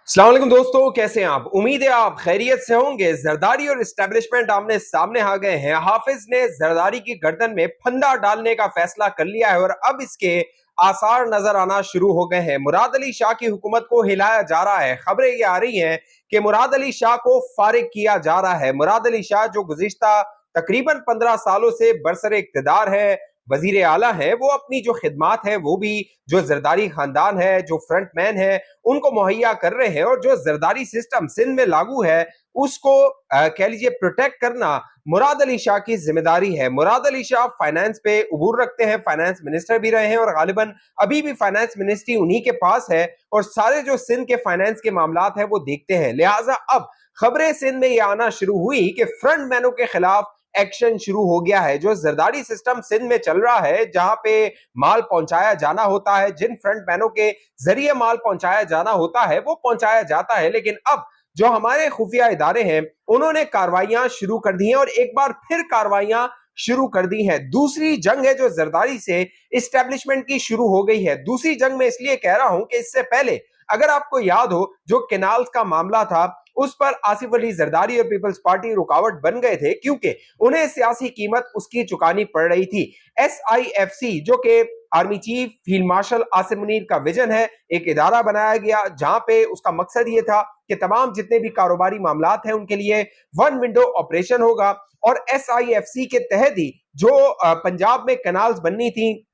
अस्सलाम वालेकुम दोस्तों, कैसे हैं आप? उम्मीद है आप खैरियत से होंगे। जरदारी और एस्टेब्लिशमेंट आमने सामने आ गए हैं। हाफिज ने जरदारी की गर्दन में फंदा डालने का फैसला कर लिया है और अब इसके आसार नजर आना शुरू हो गए हैं। मुराद अली शाह की हुकूमत को हिलाया जा रहा है। खबरें ये आ रही हैं कि मुराद अली शाह को फारिग किया जा रहा है। मुराद अली शाह जो गुज़िश्ता तकरीबन 15 सालों से बरसरे इक़्तिदार है, वजीर आला है, वो अपनी जो खिदमात है वो भी जो जरदारी खानदान है, जो फ्रंट मैन है, उनको मुहैया कर रहे हैं। और जो जरदारी सिस्टम सिंध में लागू है उसको कह लीजिए प्रोटेक्ट करना मुराद अली शाह की जिम्मेदारी है। मुराद अली शाह फाइनेंस पे उबूर रखते हैं, फाइनेंस मिनिस्टर भी रहे हैं और गालिबन अभी भी फाइनेंस मिनिस्ट्री उन्हीं के पास है और सारे जो सिंध के फाइनेंस के मामलात हैं वो देखते हैं। लिहाजा अब खबरें सिंध में ये आना शुरू हुई कि फ्रंट मैनों के खिलाफ एक्शन शुरू हो गया है। जो जरदारी सिस्टम सिंध में चल रहा है, जहां पे माल पहुंचाया जाना होता है, जिन फ्रंट मैनों के जरिए माल पहुंचाया जाना होता है वो पहुंचाया जाता है। लेकिन अब जो हमारे खुफिया इदारे हैं उन्होंने कार्रवाइयां शुरू कर दी हैं और एक बार फिर कार्रवाइयां शुरू कर दी हैं। दूसरी जंग है जो जरदारी से इस्टेब्लिशमेंट की शुरू हो गई है। दूसरी जंग में इसलिए कह रहा हूं कि इससे पहले अगर आपको याद हो जो केनाल्स का मामला था उस पर आसिफ अली जरदारी और पीपल्स पार्टी रुकावट बन गए थे क्योंकि उन्हें सियासी कीमत उसकी चुकानी पड़ रही थी। SIFC जो कि army chief field marshal Asim Munir का विजन है, एक इदारा बनाया गया जहां पे उसका मकसद ये था कि तमाम जितने भी कारोबारी मामलात हैं उनके लिए वन विंडो ऑपरेशन होगा। और SIFC के तहत ही जो पंजाब में कैनाल्स बननी थी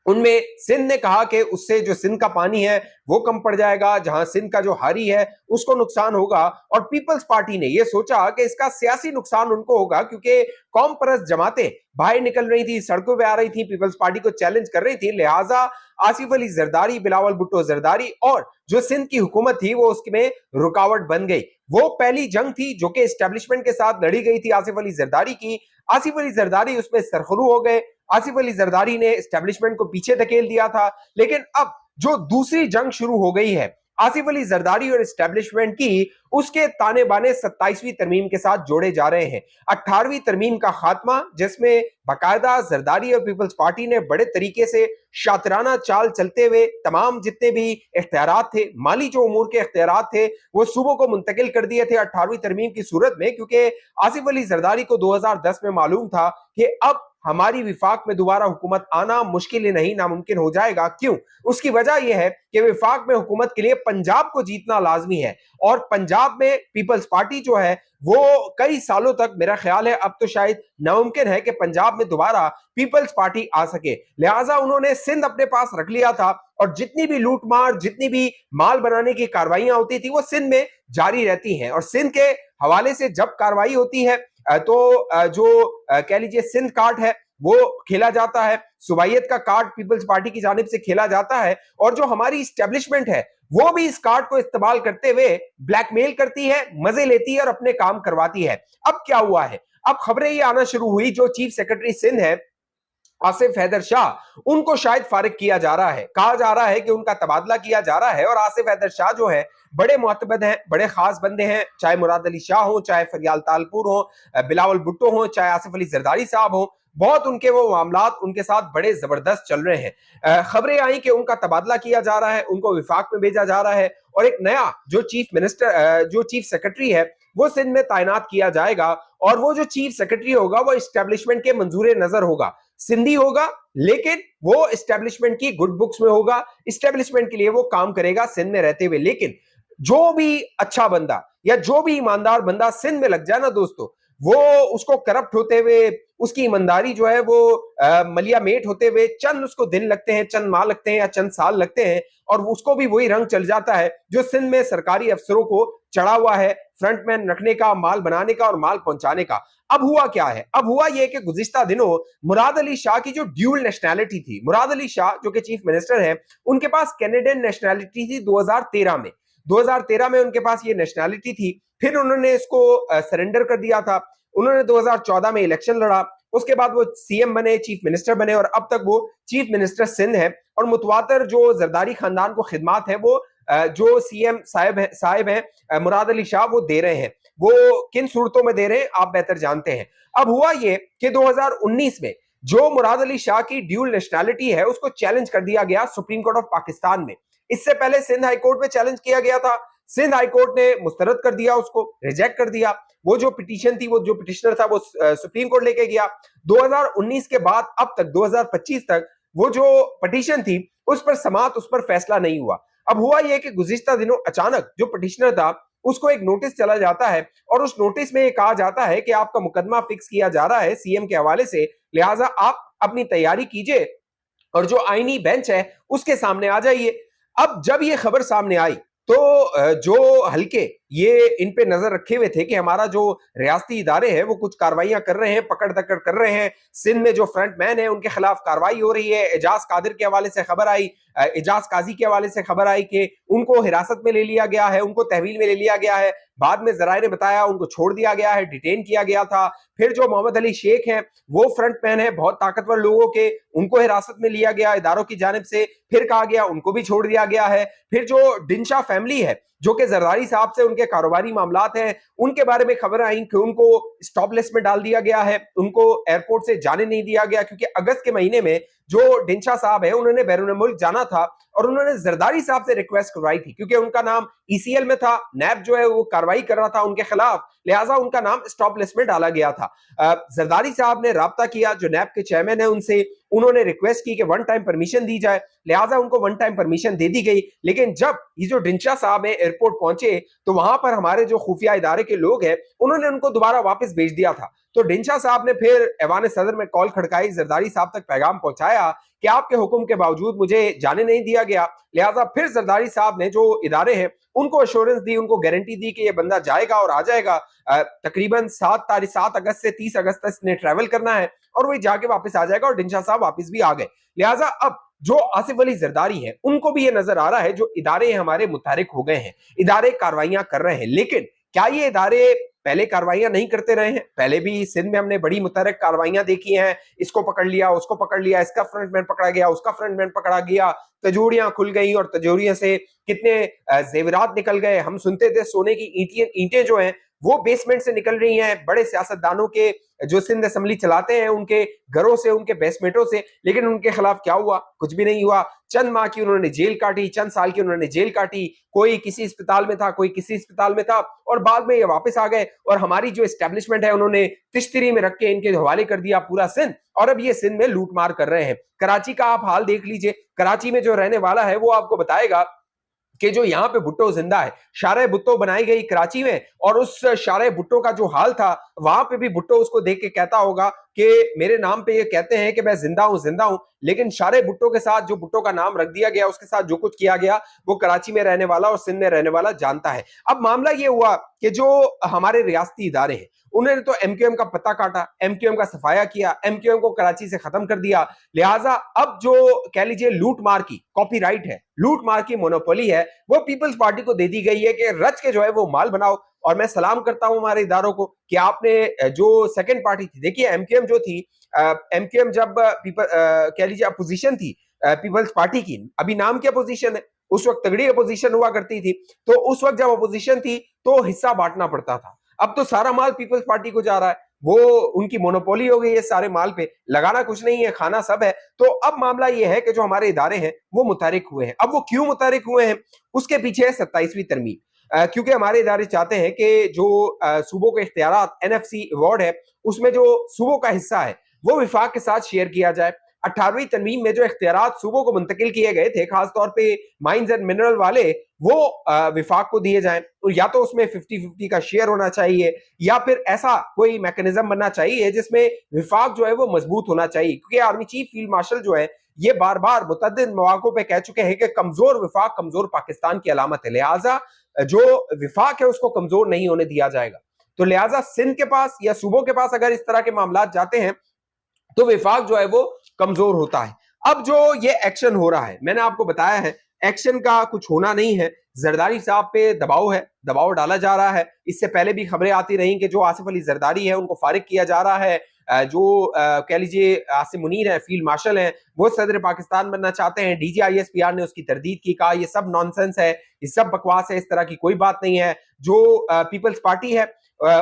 उनमें सिंध ने कहा कि उससे जो सिंध का पानी है वो कम पड़ जाएगा, जहां सिंध का जो हारी है उसको नुकसान होगा। और पीपल्स पार्टी ने ये सोचा कि इसका सियासी नुकसान उनको होगा क्योंकि कौम परस्त जमातें बाहर निकल रही थी, सड़कों पे आ रही थी, पीपल्स पार्टी को चैलेंज कर रही थी। लिहाजा आसिफ अली जरदारी, बिलावल भुट्टो जरदारी और जो सिंध की हुकूमत थी वो उसमें रुकावट बन गई। वो पहली जंग थी जो कि एस्टेब्लिशमेंट के साथ लड़ी गई थी आसिफ अली जरदारी की। आसिफ अली जरदारी उसमें सरखरू हो गए। आसिफ अली जरदारी ने एस्टेब्लिशमेंट को पीछे धकेल दिया था। लेकिन अब जो दूसरी जंग शुरू हो गई है आसिफ अली जरदारी और एस्टेब्लिशमेंट की, उसके ताने बाने 27वीं तरमीम के साथ जोड़े जा रहे हैं। 18वीं तरमीम का खात्मा जिसमें बाकायदा जरदारी और पीपल्स पार्टी ने बड़े तरीके से शातिराना चाल चलते हुए तमाम जितने भी इख्तियारात थे, माली जो उमूर के इख्तियारात थे, वो सूबों को मुंतकिल कर दिए थे 18वीं तरमीम की सूरत में। क्योंकि आसिफ अली जरदारी को 2010 में मालूम था कि अब हमारी विफाक में दोबारा हुकूमत आना मुश्किल ही नहीं नामुमकिन हो जाएगा। क्यों? उसकी वजह यह है कि विफाक में हुकूमत के लिए पंजाब को जीतना लाजमी है और पंजाब में पीपल्स पार्टी जो है वो कई सालों तक, मेरा ख्याल है अब तो शायद नामुमकिन है कि पंजाब में दोबारा पीपल्स पार्टी आ सके। लिहाजा उन्होंने सिंध अपने पास रख लिया था और जितनी भी लूटमार, जितनी भी माल बनाने की कार्रवाइयां होती थी वो सिंध में जारी रहती हैं। और सिंध के हवाले से जब कार्रवाई होती है तो जो कह लीजिए सिंध कार्ड है वो खेला जाता है, सुबाइयत का कार्ड पीपल्स पार्टी की जानिब से खेला जाता है और जो हमारी इस्टेब्लिशमेंट है वो भी इस कार्ड को इस्तेमाल करते हुए ब्लैकमेल करती है, मजे लेती है और अपने काम करवाती है। अब क्या हुआ है? अब खबरें ये आना शुरू हुई जो चीफ सेक्रेटरी सिंध है आसिफ हैदर शाह, उनको शायद फारिग किया जा रहा है। कहा जा रहा है कि उनका तबादला किया जा रहा है और आसिफ हैदर शाह जो है बड़े मुअतबद हैं, बड़े खास बंदे हैं, चाहे मुराद अली शाह हो, चाहे फरियाल तालपुर हो, बिलावल भुट्टो हो, चाहे आसिफ अली जरदारी साहब हो, बहुत उनके वो मामलात उनके साथ बड़े जबरदस्त चल रहे हैं। खबरें आई कि उनका तबादला किया जा रहा है, उनको विफाक में भेजा जा रहा है और एक नया जो चीफ सेक्रेटरी है वो सिंध में तैनात किया जाएगा। और वो जो चीफ सेक्रेटरी होगा वो इस्टेब्लिशमेंट के मंजूर नजर होगा, सिंधी होगा, लेकिन वो इस्टेब्लिशमेंट की गुड बुक्स में होगा, इस्टेब्लिशमेंट के लिए वो काम करेगा सिंध में रहते हुए। लेकिन जो भी अच्छा बंदा या जो भी ईमानदार बंदा सिंध में लग जाए ना दोस्तों, वो उसको करप्ट होते हुए, उसकी ईमानदारी जो है वो मलिया मेट होते हुए चंद उसको दिन लगते हैं, चंद माह लगते हैं या चंद साल लगते हैं और उसको भी वही रंग चल जाता है जो सिंध में सरकारी अफसरों को चढ़ा हुआ है, फ्रंटमैन रखने का, माल बनाने का और माल पहुंचाने का। अब हुआ क्या है? अब हुआ यह कि गुज़िश्ता दिनों मुराद अली शाह की जो ड्यूल नेशनैलिटी थी, मुराद अली शाह जो कि चीफ मिनिस्टर हैं, उनके पास कैनेडियन नेशनैलिटी थी 2013 में। 2013 में उनके पास ये नेशनैलिटी थी, फिर उन्होंने इसको सरेंडर कर दिया था। उन्होंने 2014 में इलेक्शन लड़ा, उसके बाद वो सीएम बने, चीफ मिनिस्टर बने और अब तक वो चीफ मिनिस्टर सिंध है। और मुतवातर जो जरदारी खानदान को खिदमात है वो जो सीएम साहिब हैं मुराद अली शाह वो दे रहे हैं। वो किन सूरतों में दे रहे हैं आप बेहतर जानते हैं। अब हुआ ये कि 2019 में जो मुराद अली शाह की ड्यूल नेशनैलिटी है उसको चैलेंज कर दिया गया सुप्रीम कोर्ट ऑफ पाकिस्तान में। इससे पहले सिंध हाई कोर्ट में चैलेंज किया गया था, सिंध हाई कोर्ट ने मुस्तरद कर दिया, उसको रिजेक्ट कर दिया। वो जो पिटीशन थी, वो जो पिटिशनर था, वो सुप्रीम कोर्ट लेके गया। 2019 के बाद अब तक 2025 तक वो जो पिटीशन थी उस पर समाअत, उस पर फैसला नहीं हुआ। अब हुआ ये कि गुज़िश्ता दिनों अचानक जो पिटिशनर था उसको एक नोटिस चला जाता है और उस नोटिस में ये कहा जाता है कि आपका मुकदमा फिक्स किया जा रहा है सीएम के हवाले से, लिहाजा आप अपनी तैयारी कीजिए और जो आईनी बेंच है उसके सामने आ जाइए। अब जब ये खबर सामने आई तो जो हल्के ये इन पे नजर रखे हुए थे कि हमारा जो रियासती इदारे हैं वो कुछ कार्रवाइयां कर रहे हैं, पकड़ दकड़ कर रहे हैं, सिंध में जो फ्रंट मैन है उनके खिलाफ कार्रवाई हो रही है। एजाज कादिर के हवाले से खबर आई, एजाज काजी के हवाले से खबर आई कि उनको हिरासत में ले लिया गया है, उनको तहवील में ले लिया गया है। बाद में जराए ने बताया उनको छोड़ दिया गया है, डिटेन किया गया था। फिर जो मोहम्मद अली शेख हैं वो फ्रंट मैन है बहुत ताकतवर लोगों के, उनको हिरासत में लिया गया इदारों की जानिब से, फिर कहा गया उनको भी छोड़ दिया गया है। फिर जो डिंशा फैमिली है जो कि जरदारी साहब से उनके कारोबारी मामलात हैं, उनके बारे में खबर आई कि उनको स्टॉप लिस्ट में डाल दिया गया है, उनको एयरपोर्ट से जाने नहीं दिया गया, क्योंकि अगस्त के महीने में जो डिंशा साहब है उन्होंने बैरून मुल्क जाना था और उन्होंने जरदारी साहब से रिक्वेस्ट करवाई थी, क्योंकि उनका नाम ईसीएल में था, नैब जो है वो कार्रवाई कर रहा था उनके खिलाफ, लिहाजा उनका नाम स्टॉप लिस्ट में डाला गया था। जरदारी साहब ने राब्ता किया जो नैब के चेयरमैन है उनसे, उन्होंने रिक्वेस्ट की कि वन टाइम परमिशन दी जाए, लिहाजा उनको वन टाइम परमिशन दे दी गई। लेकिन जब ये जो डिंशा साहब है एयरपोर्ट पहुंचे तो वहां पर हमारे जो खुफिया इदारे के लोग हैं उन्होंने उनको दोबारा वापस भेज दिया था। तो डिंशा साहब ने फिर ऐवान सदर में कॉल खड़काई, जरदारी साहब तक पैगाम पहुंचाया कि आपके हुक्म के बावजूद मुझे जाने नहीं दिया गया। लिहाजा फिर जरदारी साहब ने जो इदारे हैं उनको अश्योरेंस दी, उनको गारंटी दी कि ये बंदा जाएगा और आ जाएगा। तकरीबन 7 अगस्त से 30 अगस्त तक इसने ट्रैवल करना है और वही जाके वापस आ जाएगा, और डिंशा साहब वापस भी आ गए। लिहाजा अब जो आसिफ अली जरदारी है उनको भी ये नजर आ रहा है जो इदारे हमारे मुतहरिक हो गए हैं, इदारे कार्रवाइयां कर रहे हैं। लेकिन क्या ये इदारे पहले कार्रवाइयां नहीं करते रहे हैं? पहले भी सिंध में हमने बड़ी मुतहरिक कार्रवाइयां देखी हैं, इसको पकड़ लिया, उसको पकड़ लिया, इसका फ्रंटमैन पकड़ा गया, उसका फ्रंटमैन पकड़ा गया, तजोरियां खुल गई और तजोरियों से कितने जेवरात निकल गए। हम सुनते थे सोने की ईंटें जो हैं वो बेसमेंट से निकल रही हैं, बड़े सियासतदानों के जो सिंध असेंबली चलाते हैं उनके घरों से, उनके बेसमेंटों से। लेकिन उनके खिलाफ क्या हुआ? कुछ भी नहीं हुआ। चंद माह की उन्होंने जेल काटी, चंद साल की उन्होंने जेल काटी, कोई किसी अस्पताल में था, कोई किसी अस्पताल में था, और बाद में ये वापस आ गए और हमारी जो एस्टेब्लिशमेंट है उन्होंने तिश्तरी में रख के इनके हवाले कर दिया पूरा सिंध, और अब ये सिंध में लूट मार कर रहे हैं। कराची का आप हाल देख लीजिए, कराची में जो रहने वाला है वो आपको बताएगा कि जो यहाँ पे भुट्टो जिंदा है, शारे भुट्टो बनाई गई कराची में, और उस शारे भुट्टो का जो हाल था वहां पे भी भुट्टो उसको देख के कहता होगा कि मेरे नाम पे ये कहते हैं कि मैं जिंदा हूं, लेकिन शारे भुट्टो के साथ जो भुट्टो का नाम रख दिया गया, उसके साथ जो कुछ किया गया वो कराची में रहने वाला और सिंध में रहने वाला जानता है। अब मामला ये हुआ कि जो हमारे रियासती इदारे हैं उन्होंने तो एमक्यूएम का पत्ता काटा, एमक्यूएम का सफाया किया, एमक्यूएम को कराची से खत्म कर दिया। लिहाजा अब जो कह लीजिए लूट मार की कॉपीराइट है, लूट मार की मोनोपोली है, वो पीपल्स पार्टी को दे दी गई है कि रच के जो है वो माल बनाओ। और मैं सलाम करता हूं हमारे इदारों को कि आपने जो सेकंड पार्टी थी, देखिए एमक्यूएम जो थी, एमक्यूएम जब कह लीजिए अपोजिशन थी पीपल्स पार्टी की, अभी नाम की अपोजिशन है, उस वक्त तगड़ी अपोजिशन हुआ करती थी, तो उस वक्त जब अपोजिशन थी तो हिस्सा बांटना पड़ता था। अब तो सारा माल पीपल्स पार्टी को जा रहा है, वो उनकी मोनोपोली हो गई है सारे माल पे, लगाना कुछ नहीं है, खाना सब है। तो अब मामला ये है कि जो हमारे इदारे हैं वो मुतारिक हुए हैं। अब वो क्यों मुतारिक हुए हैं? उसके पीछे है 27वीं तरमीम, क्योंकि हमारे इदारे चाहते हैं कि जो सूबों के इख्तियारात एनएफसी अवार्ड है उसमें जो सूबों का हिस्सा है वो विफाक के साथ शेयर किया जाए। 18वीं तरमीम में जो इख्तियारात सूबों को मुंतकिल किए गए थे, खासतौर पे माइंस एंड मिनरल वाले, वो विफाक को दिए जाएं, और या तो उसमें 50-50 का शेयर होना चाहिए या फिर ऐसा कोई मैकेनिज्म बनना चाहिए जिसमें विफाक जो है वो मजबूत होना चाहिए। क्योंकि आर्मी चीफ फील्ड मार्शल जो है ये बार बार मुतअद्दिद मौक़ों पे कह चुके हैं कि कमजोर विफाक कमजोर पाकिस्तान की अलामत है, लिहाजा जो विफाक है उसको कमजोर नहीं होने दिया जाएगा। तो लिहाजा सिंध के पास या सूबों के पास अगर इस तरह के मामला जाते हैं तो विफाक जो है वो कमजोर होता है। अब जो ये एक्शन हो रहा है, मैंने आपको बताया है एक्शन का कुछ होना नहीं है, जरदारी साहब पे दबाव है, दबाव डाला जा रहा है। इससे पहले भी खबरें आती रही कि जो आसिफ अली जरदारी है उनको फारिग किया जा रहा है, جو کہہ لیجیے عاصم منیر ہیں, فیلڈ مارشل ہیں, وہ صدر پاکستان بننا چاہتے ہیں. DGISPR نے اس کی تردید کی, کہا یہ سب نان سینس ہے, یہ سب بکواس ہے, اس طرح کی کوئی بات نہیں ہے. جو پیپلز پارٹی ہے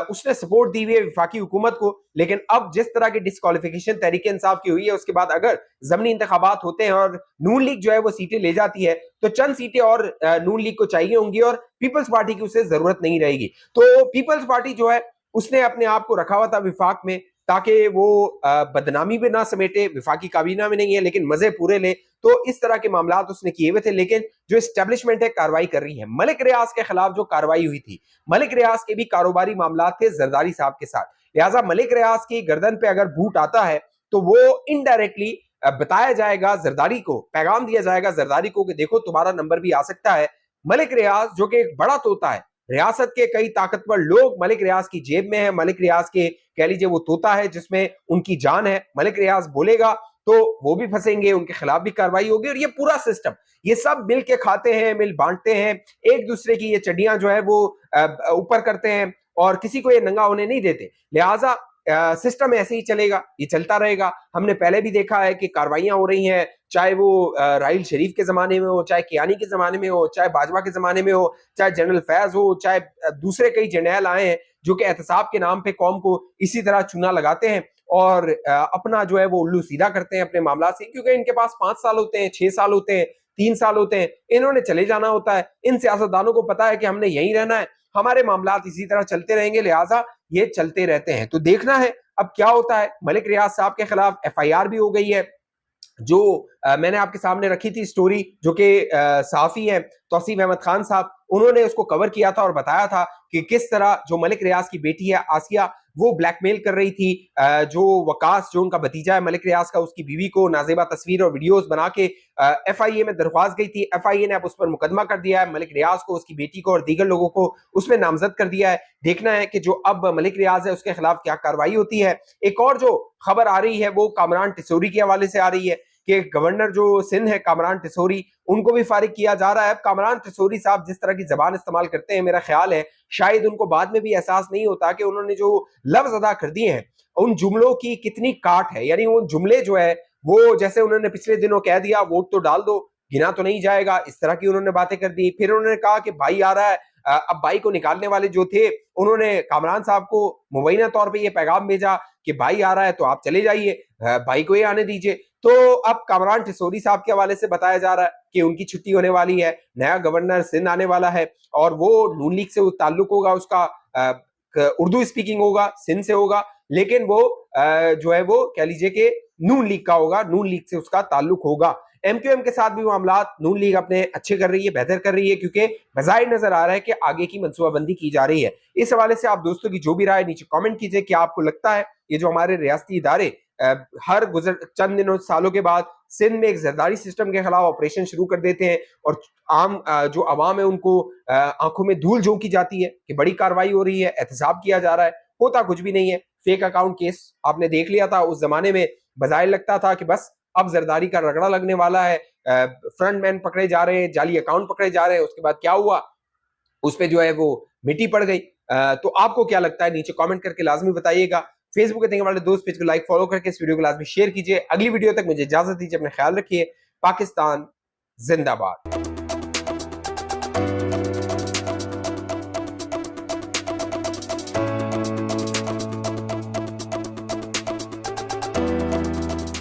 اس نے سپورٹ دی ہوئی ہے وفاقی حکومت کو, لیکن اب جس طرح کی ڈسکوالیفیکیشن تحریک انصاف کی ہوئی ہے, اس کے بعد اگر ضمنی انتخابات ہوتے ہیں اور نون لیگ جو ہے وہ سیٹیں لے جاتی ہے, تو چند سیٹیں اور نون لیگ کو چاہیے ہوں گی اور پیپلز پارٹی کی اسے ضرورت نہیں رہے گی. تو پیپلز پارٹی جو ہے اس نے اپنے آپ کو رکھا ہوا تھا وفاق میں, تاکہ وہ بدنامی بھی نہ سمیٹے, وفاقی کابینہ میں نہیں ہے لیکن مزے پورے لے. تو اس طرح کے معاملات اس نے کیے ہوئے تھے, لیکن جو اسٹیبلشمنٹ ہے کاروائی کر رہی ہے. ملک ریاض کے خلاف جو کاروائی ہوئی تھی, ملک ریاض کے بھی کاروباری معاملات تھے زرداری صاحب کے ساتھ, لہٰذا ملک ریاض کی گردن پہ اگر بھوت آتا ہے تو وہ انڈائریکٹلی بتایا جائے گا زرداری کو, پیغام دیا جائے گا زرداری کو کہ دیکھو تمہارا نمبر بھی آ سکتا ہے. ملک ریاض جو کہ ایک بڑا طوطا ہے, ریاست کے کئی طاقتور لوگ ملک ریاض کی جیب میں ہیں, ملک ریاض کے کہہ لیجیے وہ طوطا ہے جس میں ان کی جان ہے. ملک ریاض بولے گا تو وہ بھی پھنسیں گے, ان کے خلاف بھی کاروائی ہوگی, اور یہ پورا سسٹم یہ سب مل کے کھاتے ہیں, مل بانٹتے ہیں, ایک دوسرے کی یہ چڈیاں جو ہے وہ اوپر کرتے ہیں اور کسی کو یہ ننگا ہونے نہیں دیتے. لہٰذا سسٹم ایسے ہی چلے گا, یہ چلتا رہے گا. ہم نے پہلے بھی دیکھا ہے کہ کاروائیاں ہو رہی ہیں, چاہے وہ راحیل شریف کے زمانے میں ہو, چاہے کیانی کے زمانے میں ہو, چاہے باجوہ کے زمانے میں ہو, چاہے جنرل فیض ہو, چاہے دوسرے کئی جرنیل آئے ہیں جو کہ احتساب کے نام پہ قوم کو اسی طرح چونا لگاتے ہیں اور اپنا جو ہے وہ الو سیدھا کرتے ہیں اپنے معاملات سے, کیونکہ ان کے پاس 5 سال ہوتے ہیں, 6 سال ہوتے ہیں, 3 سال ہوتے ہیں, انہوں نے چلے جانا ہوتا ہے. ان سیاستدانوں کو پتا ہے کہ ہم نے یہیں رہنا ہے, ہمارے معاملات اسی طرح چلتے رہیں گے, لہٰذا یہ چلتے رہتے ہیں. تو دیکھنا ہے اب کیا ہوتا ہے. ملک ریاض صاحب کے خلاف FIR بھی ہو گئی ہے, جو میں نے آپ کے سامنے رکھی تھی سٹوری, جو کہ صحافی ہیں توصیف احمد خان صاحب, انہوں نے اس کو کور کیا تھا اور بتایا تھا کہ کس طرح جو ملک ریاض کی بیٹی ہے آسیہ, وہ بلیک میل کر رہی تھی جو وقاص جو ان کا بھتیجا ہے ملک ریاض کا, اس کی بیوی کو نازیبہ تصویر اور ویڈیوز بنا کے FIA میں درخواست گئی تھی. FIA نے اب اس پر مقدمہ کر دیا ہے, ملک ریاض کو, اس کی بیٹی کو اور دیگر لوگوں کو اس میں نامزد کر دیا ہے. دیکھنا ہے کہ جو اب ملک ریاض ہے اس کے خلاف کیا کاروائی ہوتی ہے. ایک اور جو خبر آ رہی ہے وہ کامران ٹسوری کے حوالے سے آ رہی ہے کہ گورنر جو سندھ ہے کامران ٹسوری, ان کو بھی فارغ کیا جا رہا ہے. اب کامران ٹسوری صاحب جس طرح کی زبان استعمال کرتے ہیں, میرا خیال ہے شاید ان کو بعد میں بھی احساس نہیں ہوتا کہ انہوں نے جو لفظ ادا کر دیے ہیں ان جملوں کی کتنی کاٹ ہے. یعنی وہ جملے جو ہے وہ جیسے انہوں نے پچھلے دنوں کہہ دیا ووٹ تو ڈال دو, گنا تو نہیں جائے گا, اس طرح کی انہوں نے باتیں کر دی. پھر انہوں نے کہا کہ بھائی آ رہا ہے, اب بھائی کو نکالنے والے جو تھے انہوں نے کامران صاحب کو مبینہ طور پہ یہ پیغام بھیجا کہ بھائی آ رہا ہے تو آپ چلے جائیے, بھائی کو یہ آنے دیجئے. تو اب کامران ٹسوری صاحب کے حوالے سے بتایا جا رہا ہے کہ ان کی چھٹی ہونے والی ہے, نیا گورنر سندھ آنے والا ہے اور وہ نون لیگ سے تعلق ہوگا, اس کا اردو اسپیکنگ ہوگا, سندھ سے ہوگا, لیکن وہ جو ہے وہ کہہ لیجئے کہ نون لیگ کا ہوگا, نون لیگ سے اس کا تعلق ہوگا. MQM کے ساتھ بھی معاملات نون لیگ اپنے اچھے کر رہی ہے, بہتر کر رہی ہے, کیونکہ بظاہر نظر آ رہا ہے کہ آگے کی منصوبہ بندی کی جا رہی ہے. اس حوالے سے آپ دوستوں کی جو بھی رائے نیچے کامنٹ کیجئے, کہ آپ کو لگتا ہے یہ جو ہمارے ریاستی ادارے ہر چند دنوں سالوں کے بعد سندھ میں ایک زرداری سسٹم کے خلاف آپریشن شروع کر دیتے ہیں اور عام جو عوام ہے ان کو آنکھوں میں دھول جھونکی جاتی ہے کہ بڑی کاروائی ہو رہی ہے, احتساب کیا جا رہا ہے, ہوتا کچھ بھی نہیں ہے. فیک اکاؤنٹ کیس آپ نے دیکھ لیا تھا, اس زمانے میں بظاہر لگتا تھا کہ بس اب زرداری کا رگڑا لگنے والا ہے, فرنٹ مین پکڑے جا رہے ہیں, جعلی اکاؤنٹ پکڑے جا رہے ہیں. اس کے بعد کیا ہوا, اس پہ جو ہے وہ مٹی پڑ گئی. تو آپ کو کیا لگتا ہے نیچے کامنٹ کر کے لازمی بتائیے گا. فیس بک کے دیکھنے والے دوست پیج کو لائک فالو کر کے اس ویڈیو کو لازمی شیئر کیجئے. اگلی ویڈیو تک مجھے اجازت دیجیے, اپنا خیال رکھیے. پاکستان زندہ باد.